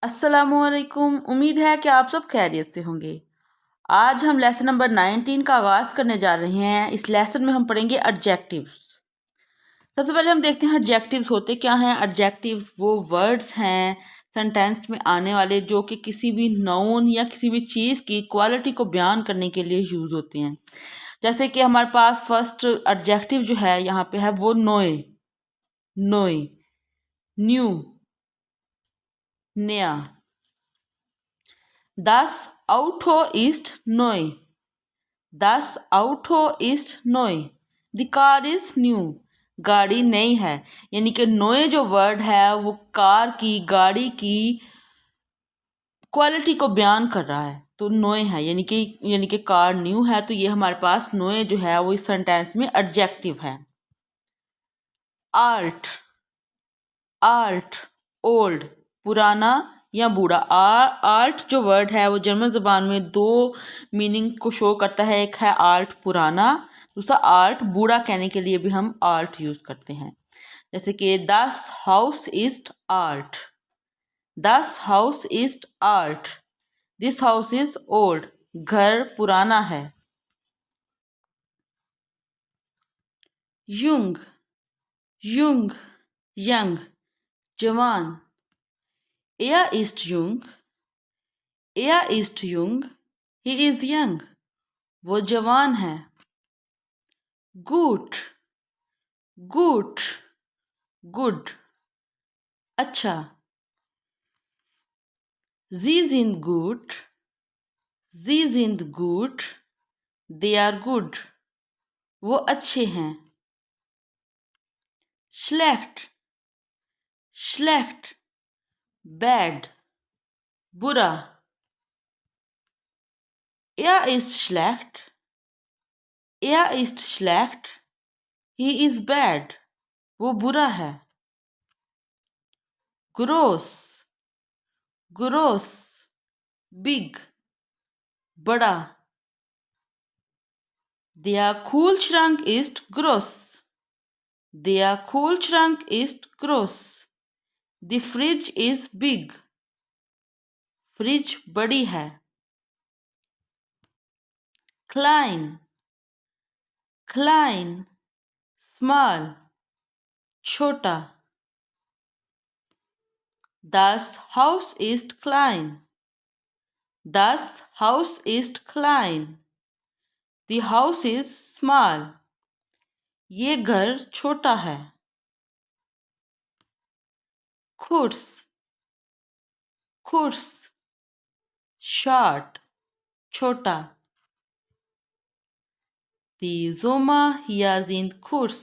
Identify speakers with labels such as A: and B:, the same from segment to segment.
A: अस्सलाम वालेकुम। उम्मीद है कि आप सब खैरियत से होंगे। आज हम लेसन नंबर 19 का आगाज़ करने जा रहे हैं। इस लेसन में हम पढ़ेंगे एडजेक्टिव्स। सबसे पहले हम देखते हैं एडजेक्टिव्स होते क्या हैं। एडजेक्टिव्स वो वर्ड्स हैं सेंटेंस में आने वाले जो कि किसी भी नाउन या किसी भी चीज़ की क्वालिटी को बयान करने के लिए यूज़ होते हैं। जैसे कि हमारे पास फर्स्ट एडजेक्टिव जो है यहाँ पे है वो नोए, नोए, न्यू, नया। Das Auto ist neu. Das Auto ist neu. The car is new. गाड़ी नई है। यानी कि नोए जो वर्ड है वो कार की, गाड़ी की क्वालिटी को बयान कर रहा है। तो नोए है यानी कि कार न्यू है। तो ये हमारे पास नोए जो है वो इस सेंटेंस में एडजेक्टिव है। आल्ट, आल्ट, ओल्ड, पुराना या बूढ़ा। आल्ट जो वर्ड है वो जर्मन ज़बान में दो मीनिंग को शो करता है। एक है आल्ट पुराना, दूसरा आल्ट बूढ़ा कहने के लिए भी हम आल्ट यूज़ करते हैं। जैसे कि दस हाउस इज आल्ट, दस house is alt, this house is old, घर पुराना है। युंग, युंग, यंग, जवान। Er ist jung, er ist jung, he is young, वो जवान है। Gut, gut, good, अच्छा। Sie sind gut, sie sind gut, they are good, वो अच्छे हैं। Schlecht, schlecht, bad, बुरा। Er ist schlecht, er ist schlecht, he is bad, वो बुरा है। Gross, gross, big, बड़ा। Der Kühlschrank ist groß, der Kühlschrank ist groß, the fridge is big, fridge बड़ी है। Klein, klein, small, छोटा। Das Haus ist klein, das Haus ist klein, the house is small, ये घर छोटा है। Kurz, kurz, short, छोटा। Die Sommer hier sind kurz,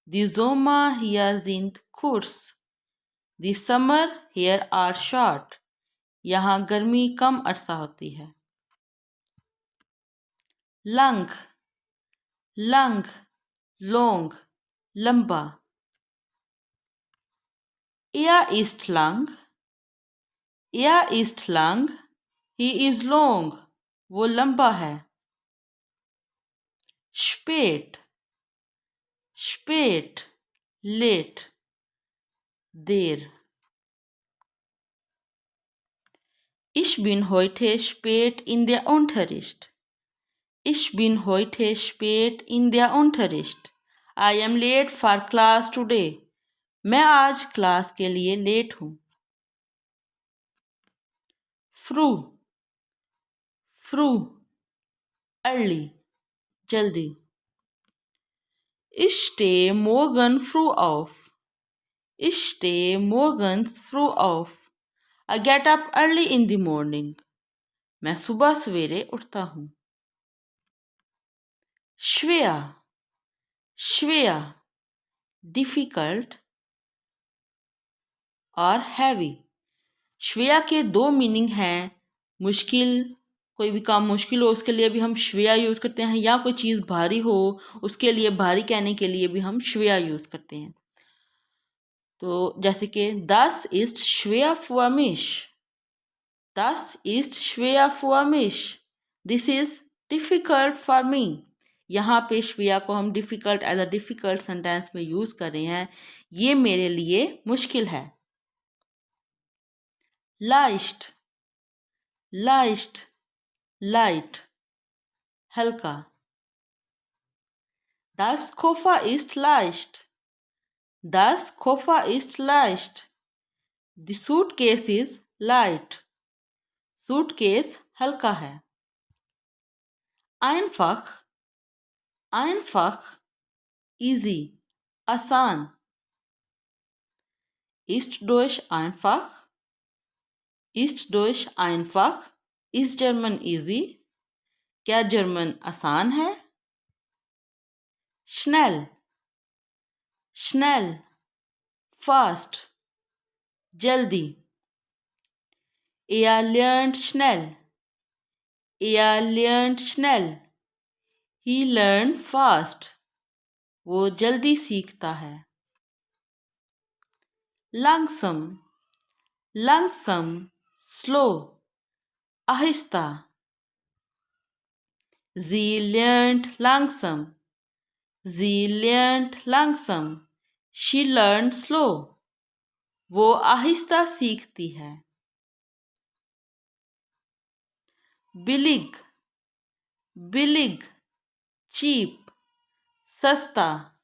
A: die Sommer hier sind kurz, the summer here are short, यहाँ गर्मी कम अरसा होती है। Lang, lang, long, लंबा। Er ist lang, er ist lang, he is long, वो लंबा है। Spät, spät, late, there. Ich bin heute spät in der Unterricht. Ich bin heute spät in der Unterricht. I am late for class today. मैं आज class के लिए late हूँ। Früh, früh, early, जल्दी। Ich stehe morgen früh auf. Ich stehe morgen früh auf. I get up early in the morning. मैं सुबह सवेरे उठता हूँ। Schwer, schwer, difficult और heavy। श्वेया के दो मीनिंग हैं। मुश्किल, कोई भी काम मुश्किल हो उसके लिए भी हम श्वेया यूज़ करते हैं, या कोई चीज़ भारी हो उसके लिए भारी कहने के लिए भी हम श्वेया यूज़ करते हैं। तो जैसे कि das ist schwer für mich, das ist schwer für mich, this is difficult for me। यहाँ पे श्वेया को हम difficult as a difficult sentence में यूज़ कर रहे हैं। ये मेरे लिए मुश्किल है। leicht, leicht, light, हल्का. Das Koffer ist leicht. Das Koffer ist leicht. The suitcase is light. Suitcase हल्का है. Einfach, einfach, easy, आसान. Ist Deutsch einfach? Ist Deutsch einfach? Is German easy? क्या जर्मन आसान है? Schnell, schnell, fast, जल्दी. Er lernt schnell. Er lernt schnell. He learned fast. वो जल्दी सीखता है. Langsam, langsam, slow, आहिस्ता. Sie lernt langsam. Sie lernt langsam. She learned slow. वो आहिस्ता सीखती है. Billig, billig, cheap, सस्ता.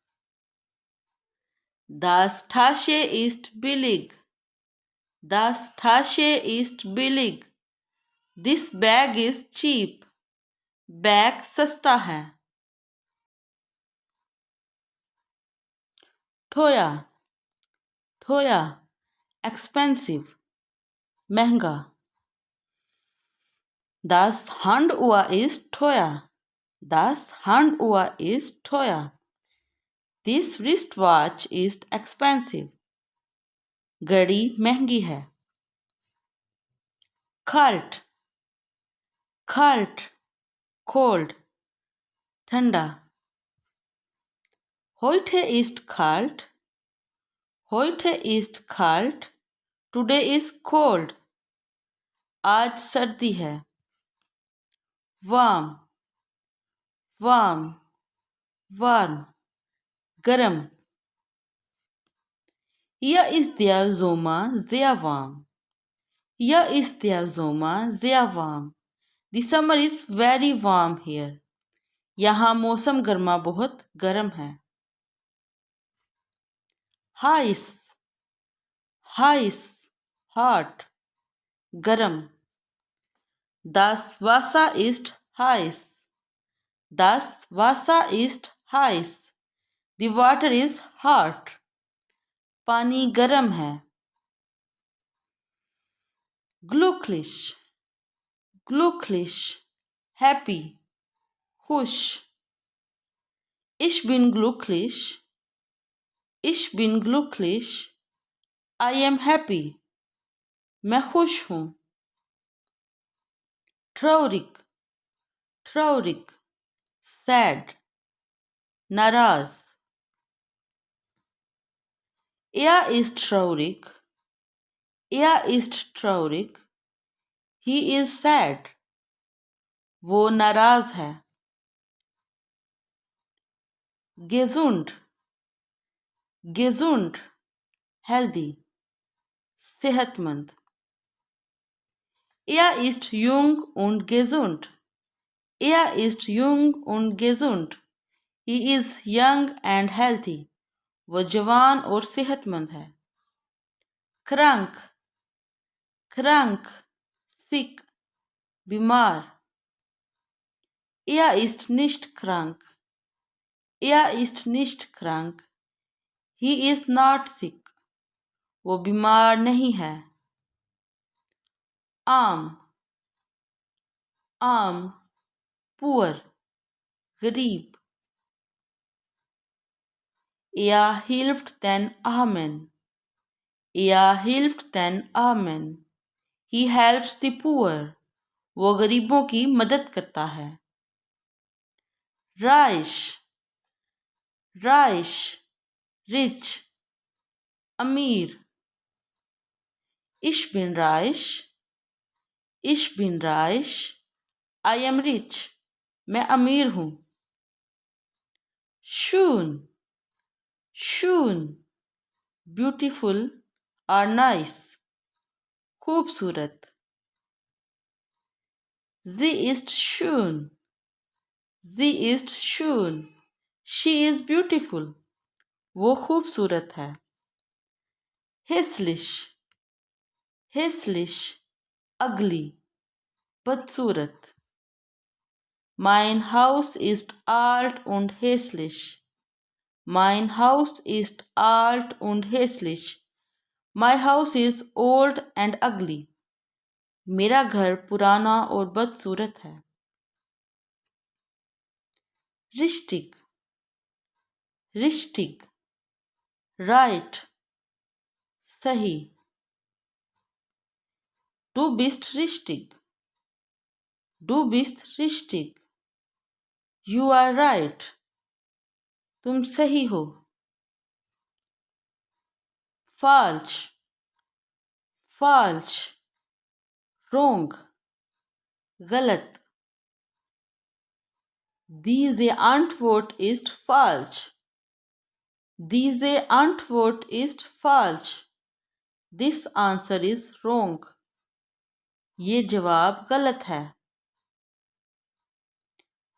A: Das Tasche ist billig. Das Tasche ist billig. This bag is cheap. Bag सस्ता है. Teuer, teuer, expensive, महंगा. Das Handuhr ist teuer. Das Handuhr ist teuer. This wristwatch is expensive. घड़ी महंगी है. Kalt, kalt, cold, ठंडा. Heute ist kalt. Heute ist kalt. Today is cold. आज सर्दी है. Warm, warm, warm, गर्म. Hier ist der Sommer sehr warm. Hier ist der Sommer sehr warm. The summer is very warm here. यहाँ मौसम गर्मा बहुत गर्म है. Heiß, heiß, hot, गर्म. Das Wasser ist heiß. Das Wasser ist heiß. The water is hot. पानी गर्म है. Glücklich, glücklich, happy, खुश. Ich bin glücklich. Ich bin glücklich. I am happy. मैं खुश हूँ. Traurig, traurig, sad, नाराज. Er ist traurig. Er ist traurig. He is sad. वो नाराज है. Gesund, gesund, healthy, सेहतमंद. Er ist jung und gesund. Er ist jung und gesund. He is young and healthy. वो जवान और सेहतमंद है. Krank, krank, sick, बीमार. Er ist nicht krank. Er ist nicht krank. He is not sick. वो बीमार नहीं है. Arm, arm, poor, गरीब. Er hilft den Armen. Er hilft den Armen. He helps the poor. वो गरीबों की मदद करता है. Reich, reich, rich, अमीर. Ich bin reich. Ich bin reich. I am rich. मैं अमीर हूँ. Schön, schön, beautiful or nice. खूबसूरत. Sie ist schön. Sie ist schön. She is beautiful. वो खूबसूरत है. Hässlich. Hässlich. Ugly. बदसूरत. Mein Haus ist alt und hässlich. Mein Haus ist alt und hässlich. My house is old and ugly. मेरा घर पुराना और बदसूरत है. Richtig. Richtig. Right. सही. Du bist richtig. Du bist richtig. You are right. तुम सही हो. Falsch. Falsch. Wrong. गलत. Diese Antwort ist falsch. Diese Antwort ist falsch. This answer is wrong. ये जवाब गलत है.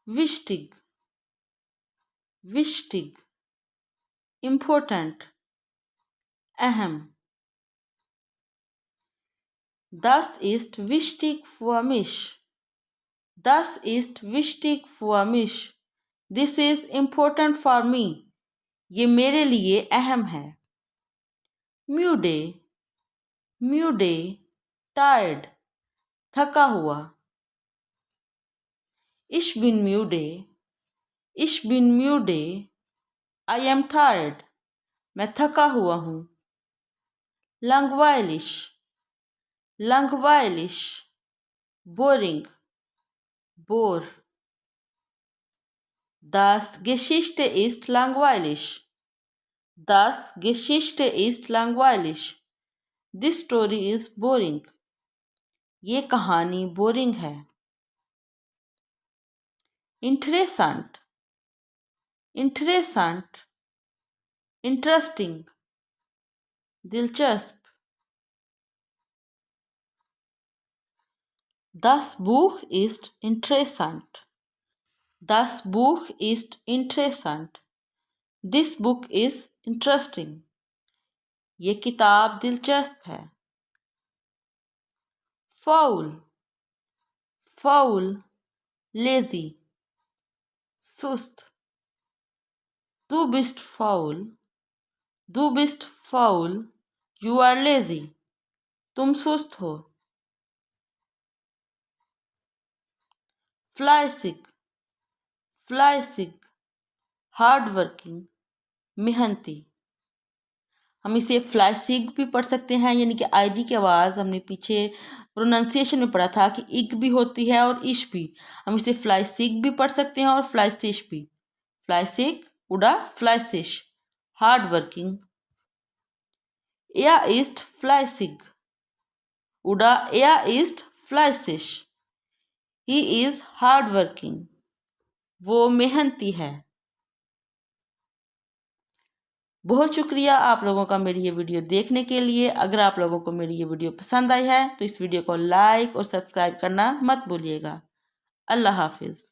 A: Wichtig. Wichtig. Important. अहम. Das ist wichtig für mich. Das ist wichtig für mich. This is important for me. ये मेरे लिए अहम है. Müde. Müde. Tired. थका हुआ. Ich bin müde. Ich bin müde. I am tired. मैं थका हुआ हूँ. Langweilig. Langweilig. Boring. Bore. Das Geschichte ist langweilig. Das Geschichte ist langweilig. This story is boring. ये कहानी बोरिंग है. Interessant. Interessant. Interesting. दिलचस्प. Das Buch ist interessant. Das Buch ist interessant. This book is interesting. ये किताब दिलचस्प है. Faul. Faul. Lazy. सुस्त. Du bist faul. Du bist faul. You are lazy. तुम सुस्त हो. Fleißig. Fleißig. Hard working. मेहनती. हम इसे फ्लाइसिग भी पढ़ सकते हैं, यानी कि आईजी की आवाज़ हमने पीछे प्रोनाउंसिएशन में पढ़ा था कि इग भी होती है और इश भी. हम इसे फ्लाइसिग भी पढ़ सकते हैं और फ्लाइसिश भी. फ्लाइसिग उड़ा फ्लाइसिश. Hard working. Er ist fleißig. उड़ा er ist fleißig. He is hard working. वो मेहनती है. बहुत शुक्रिया आप लोगों का मेरी ये वीडियो देखने के लिए. अगर आप लोगों को मेरी ये वीडियो पसंद आई है तो इस वीडियो को लाइक और सब्सक्राइब करना मत भूलिएगा. अल्लाह हाफिज़.